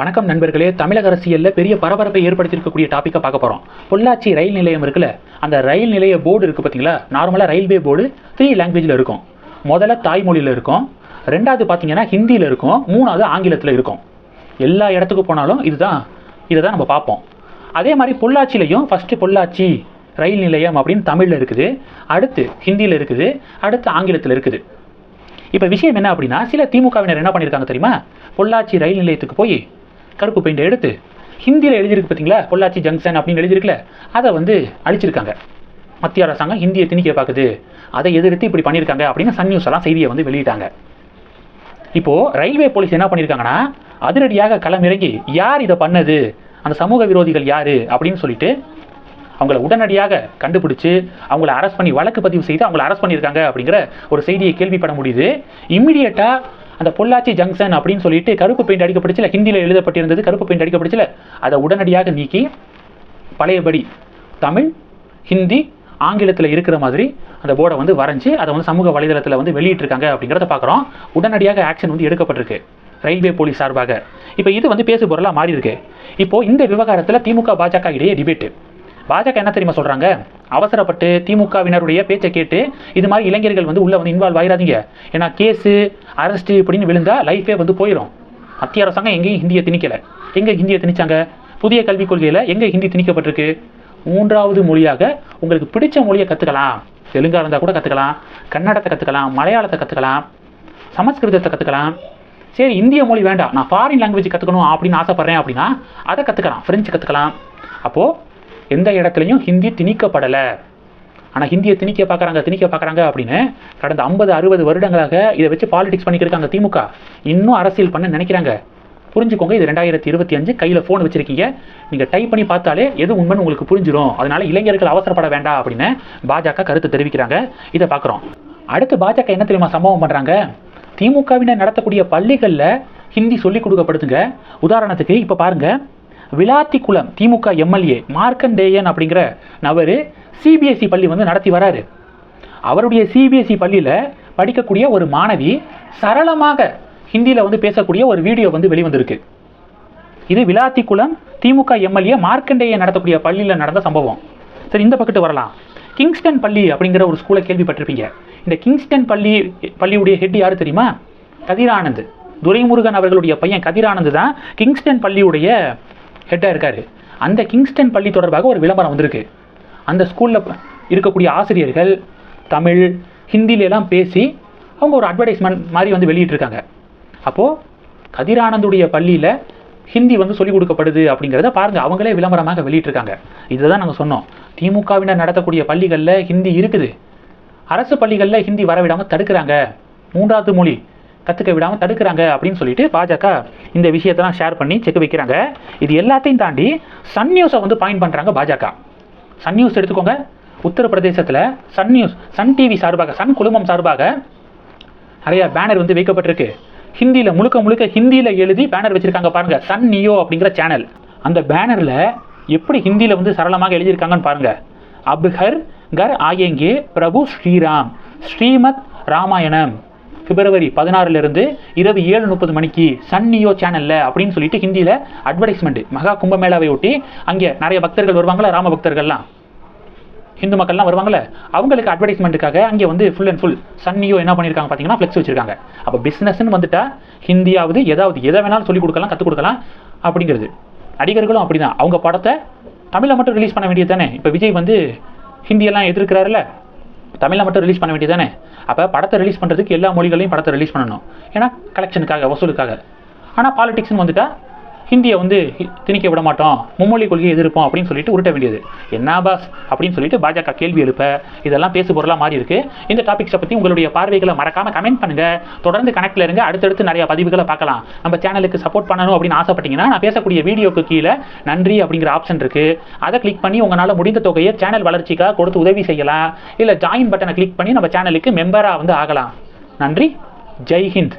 வணக்கம் நண்பர்களே. தமிழக அரசியலில் பெரிய பரபரப்பை ஏற்படுத்தியிருக்கக்கூடிய டாப்பிக்கை பார்க்க போகிறோம். பொள்ளாச்சி ரயில் நிலையம் இருக்குல்ல, அந்த ரயில் நிலைய போர்டு இருக்குது பார்த்தீங்களா. நார்மலாக ரயில்வே போர்டு 3 லாங்குவேஜில் இருக்கும். முதல்ல தாய்மொழியில் இருக்கும், ரெண்டாவது பார்த்தீங்கன்னா ஹிந்தியில் இருக்கும், மூணாவது ஆங்கிலத்தில் இருக்கும். எல்லா இடத்துக்கு போனாலும் இதை தான் நம்ம பார்ப்போம். அதே மாதிரி பொள்ளாச்சிலையும் ஃபஸ்ட்டு பொள்ளாச்சி ரயில் நிலையம் அப்படின்னு தமிழில் இருக்குது, அடுத்து ஹிந்தியில் இருக்குது, அடுத்து ஆங்கிலத்தில் இருக்குது. இப்போ விஷயம் என்ன அப்படின்னா, சில திமுகவினர் என்ன பண்ணியிருக்காங்க தெரியுமா, பொள்ளாச்சி ரயில் நிலையத்துக்கு போய் கருப்பு பெயிண்டை எடுத்து ஹிந்தியில் எழுதியிருக்கு பார்த்தீங்களா, பொள்ளாச்சி ஜங்ஷன் அப்படின்னு எழுதியிருக்குல்ல, அதை அழிச்சிருக்காங்க. மத்திய அரசாங்கம் ஹிந்தியை திணிக்க பார்க்குது, அதை எதிர்த்து இப்படி பண்ணியிருக்காங்க அப்படின்னு சன் நியூஸ் எல்லாம் செய்தியை வெளியிட்டாங்க. இப்போது ரயில்வே போலீஸ் என்ன பண்ணியிருக்காங்கன்னா, அதிரடியாக களமிறங்கி யார் இதை பண்ணது, அந்த சமூக விரோதிகள் யார் அப்படின்னு சொல்லிட்டு அவங்கள உடனடியாக கண்டுபிடிச்சு அவங்கள அரெஸ்ட் பண்ணி வழக்கு பதிவு செய்து அவங்கள அரெஸ்ட் பண்ணியிருக்காங்க அப்படிங்கிற ஒரு செய்தியை கேள்விப்பட முடியுது. இம்மிடியேட்டாக அந்த பொள்ளாச்சி ஜங்ஷன் அப்படின்னு சொல்லிட்டு கருப்பு பெயிண்ட் அடிக்கப்பட்டுச்சுல, ஹிந்தியில் எழுதப்பட்டிருந்தது, கருப்பு பெயிண்ட் அடிக்கப்பட்டுச்சுல, அதை உடனடியாக நீக்கி பழையபடி தமிழ், ஹிந்தி, ஆங்கிலத்தில் இருக்கிற மாதிரி அந்த போர்டை வரைஞ்சி அதை சமூக வலைதளத்தில் வெளியிட்டிருக்காங்க அப்படிங்கிறத பார்க்குறோம். உடனடியாக ஆக்ஷன் எடுக்கப்பட்டிருக்கு ரயில்வே போலீஸ் சார்பாக. இப்போ இது பேசு பொருளாக மாறி இருக்கு. இப்போது இந்த விவகாரத்தில் திமுக பாஜக இடையே டிபேட்டு. பாஜக என்ன தெரியுமா சொல்கிறாங்க, அவசரப்பட்டு திமுகவினருடைய பேச்சை கேட்டு இது மாதிரி இளைஞர்கள் உள்ளே இன்வால்வ் ஆகிடாதீங்க, ஏன்னா கேஸு அரெஸ்ட்டு இப்படின்னு விழுந்தா லைஃபே போயிடும். மத்திய அரசாங்கம் எங்கேயும் ஹிந்தியை திணிக்கலை. எங்கே ஹிந்தியை திணிச்சாங்க, புதிய கல்விக் கொள்கையில் எங்கே ஹிந்தி திணிக்கப்பட்டிருக்கு, 3வது மொழியாக உங்களுக்கு பிடிச்ச மொழியை கற்றுக்கலாம், தெலுங்காக இருந்தால் கூட கற்றுக்கலாம், கன்னடத்தை கற்றுக்கலாம், மலையாளத்தை கற்றுக்கலாம், சமஸ்கிருதத்தை கற்றுக்கலாம். சரி, இந்திய மொழி வேண்டாம், நான் ஃபாரின் லாங்குவேஜ் கற்றுக்கணும் அப்படின்னு ஆசைப்பட்றேன் அப்படின்னா அதை கற்றுக்கலாம், ஃப்ரெஞ்சு கற்றுக்கலாம். அப்போது எந்த இடத்துலையும் ஹிந்தி திணிக்கப்படலை. ஆனால் ஹிந்தியை திணிக்க பார்க்குறாங்க அப்படின்னு கடந்த 50-60 வருடங்களாக இதை வச்சு பாலிடிக்ஸ் பண்ணிக்கிருக்காங்க திமுக. இன்னும் அரசியல் பண்ண நினைக்கிறாங்க. புரிஞ்சுக்கோங்க, இது 2025, கையில் ஃபோன் வச்சுருக்கீங்க, நீங்கள் டைப் பண்ணி பார்த்தாலே எது உண்மைன்னு உங்களுக்கு புரிஞ்சிடும். அதனால் இளைஞர்கள் அவசரப்பட வேண்டாம் அப்படின்னு பாஜக கருத்து தெரிவிக்கிறாங்க. இதை பார்க்குறோம். அடுத்து பாஜக என்ன தெரியுமா சம்பவம் பண்ணுறாங்க, திமுகவினர் நடத்தக்கூடிய பள்ளிகளில் ஹிந்தி சொல்லிக் கொடுக்கப்படுதுங்க. உதாரணத்துக்கு இப்போ பாருங்கள், விளாத்திக்குளம் திமுக எம்எல்ஏ மார்க்கண்டேயன் அப்படிங்கிற நபர் சிபிஎஸ்சி பள்ளி நடத்தி வராரு. அவருடைய சிபிஎஸ்சி பள்ளியில் படிக்கக்கூடிய ஒரு மாணவி சரளமாக ஹிந்தியில் பேசக்கூடிய ஒரு வீடியோ வெளிவந்திருக்கு. இது விளாத்திக்குளம் திமுக எம்எல்ஏ மார்க்கண்டேயன் நடத்தக்கூடிய பள்ளியில் நடந்த சம்பவம். சரி, இந்த பக்கத்து வரலாம். கிங்ஸ்டன் பள்ளி அப்படிங்கிற ஒரு ஸ்கூலை கேள்விப்பட்டிருப்பீங்க. இந்த கிங்ஸ்டன் பள்ளியுடைய ஹெட் யார் தெரியுமா, கதிரானந்த். துரைமுருகன் அவர்களுடைய பையன் கதிரானந்த் தான் கிங்ஸ்டன் பள்ளியுடைய ஹெட்டாக இருக்கார். அந்த கிங்ஸ்டன் பள்ளி தொடர்பாக ஒரு விளம்பரம் வந்திருக்கு. அந்த ஸ்கூலில் இருக்கக்கூடிய ஆசிரியர்கள் தமிழ், ஹிந்திலெலாம் பேசி அவங்க ஒரு அட்வர்டைஸ்மெண்ட் மாதிரி வெளியிட்டிருக்காங்க. அப்போது கதிரானந்துடைய பள்ளியில் ஹிந்தி சொல்லிக் கொடுக்கப்படுது அப்படிங்கிறத பாருங்கள், அவங்களே விளம்பரமாக வெளியிட்டிருக்காங்க. இதை தான் நாங்கள் சொன்னோம், திமுகவினர் நடத்தக்கூடிய பள்ளிகளில் ஹிந்தி இருக்குது, அரசு பள்ளிகளில் ஹிந்தி வரவிடாமல் தடுக்கிறாங்க, 3வது மொழி கற்றுக்க விடாமல் தடுக்கிறாங்க அப்படின்னு சொல்லிட்டு பாஜக இந்த விஷயத்தெல்லாம் ஷேர் பண்ணி செக் வைக்கிறாங்க. இது எல்லாத்தையும் தாண்டி சன் நியூஸை பாயிண்ட் பண்ணுறாங்க பாஜக. சன் நியூஸ் எடுத்துக்கோங்க, உத்தரப்பிரதேசத்தில் சன் நியூஸ், சன் டிவி சார்பாக, சன் குழுமம் சார்பாக நிறையா பேனர் வைக்கப்பட்டிருக்கு. ஹிந்தியில் முழுக்க ஹிந்தியில் எழுதி பேனர் வச்சுருக்காங்க பாருங்கள், சன் நியோ அப்படிங்கிற சேனல். அந்த பேனரில் எப்படி ஹிந்தியில் சரளமாக எழுதியிருக்காங்கன்னு பாருங்கள். அப்ஹர் கர் ஆயேங்கே பிரபு ஸ்ரீராம் ஸ்ரீமத் ராமாயணம் பிப்ரவரி 16 இரவு 7:30 மணிக்கு சன் நியோ சேனலில் அப்படின்னு சொல்லிட்டு ஹிந்தியில் அட்வர்டைஸ்மெண்ட். மகா கும்பமேளாவை ஒட்டி அங்கே நிறைய பக்தர்கள் வருவாங்களே, ராம பக்தர்கள்லாம், ஹிந்து மக்கள்லாம் வருவாங்களே, அவங்களுக்கு அட்வர்டைஸ்மெண்ட்டுக்காக அங்கே full and full Sun Neo என்ன பண்ணியிருக்காங்க பார்த்தீங்கன்னா ஃப்ளெக்ஸ் வச்சுருக்காங்க. அப்போ பிஸ்னஸ்ன்னு எதை வேணாலும் சொல்லிக் கொடுக்கலாம், கற்றுக் கொடுக்கலாம் அப்படிங்கிறது. நடிகர்களும் அப்படி தான், அவங்க படத்தை தமிழில் மட்டும் ரிலீஸ் பண்ண வேண்டியது தானே. இப்போ விஜய் ஹிந்தியெல்லாம் எதிர்க்கிறாருல்ல, தமிழில் மட்டும் ரிலீஸ் பண்ண வேண்டியது தானே. அப்போ படத்தை ரிலீஸ் பண்ணுறதுக்கு எல்லா மொழிகளையும் படத்தை ரிலீஸ் பண்ணணும், ஏன்னா கலெக்ஷனுக்காக, வசூலுக்காக. ஆனால் பாலிடிக்ஸ்னு ஹிந்தியை திணிக்க விட மாட்டோம், மும்மொழி கொள்கையை எதிர்ப்போம் அப்படின்னு சொல்லிட்டு உருட்ட வேண்டியது என்ன பாஸ் அப்படின்னு சொல்லிட்டு பாஜக கேள்வி எழுப்ப இதெல்லாம் பேசு பொருளாக மாறி இருக்கு. இந்த டாபிக்ஸை பற்றி உங்களுடைய பார்வைகளை மறக்காமல் கமெண்ட் பண்ணுங்கள். தொடர்ந்து கனெக்டில் இருங்க, அடுத்தடுத்து நிறைய பதிவுகளை பார்க்கலாம். நம்ம சேனலுக்கு சப்போர்ட் பண்ணணும் அப்படின்னு ஆசைப்பட்டீங்கன்னா நான் பேசக்கூடிய வீடியோக்கு கீழே நன்றி அப்படிங்கிற ஆப்ஷன் இருக்குது, அதை கிளிக் பண்ணி உங்களால் முடிந்த தொகையை சேனல் வளர்ச்சிக்காக கொடுத்து உதவி செய்யலாம். இல்லை ஜாயின் பட்டனை கிளிக் பண்ணி நம்ம சேனலுக்கு மெம்பராக ஆகலாம். நன்றி, ஜெய் ஹிந்த்.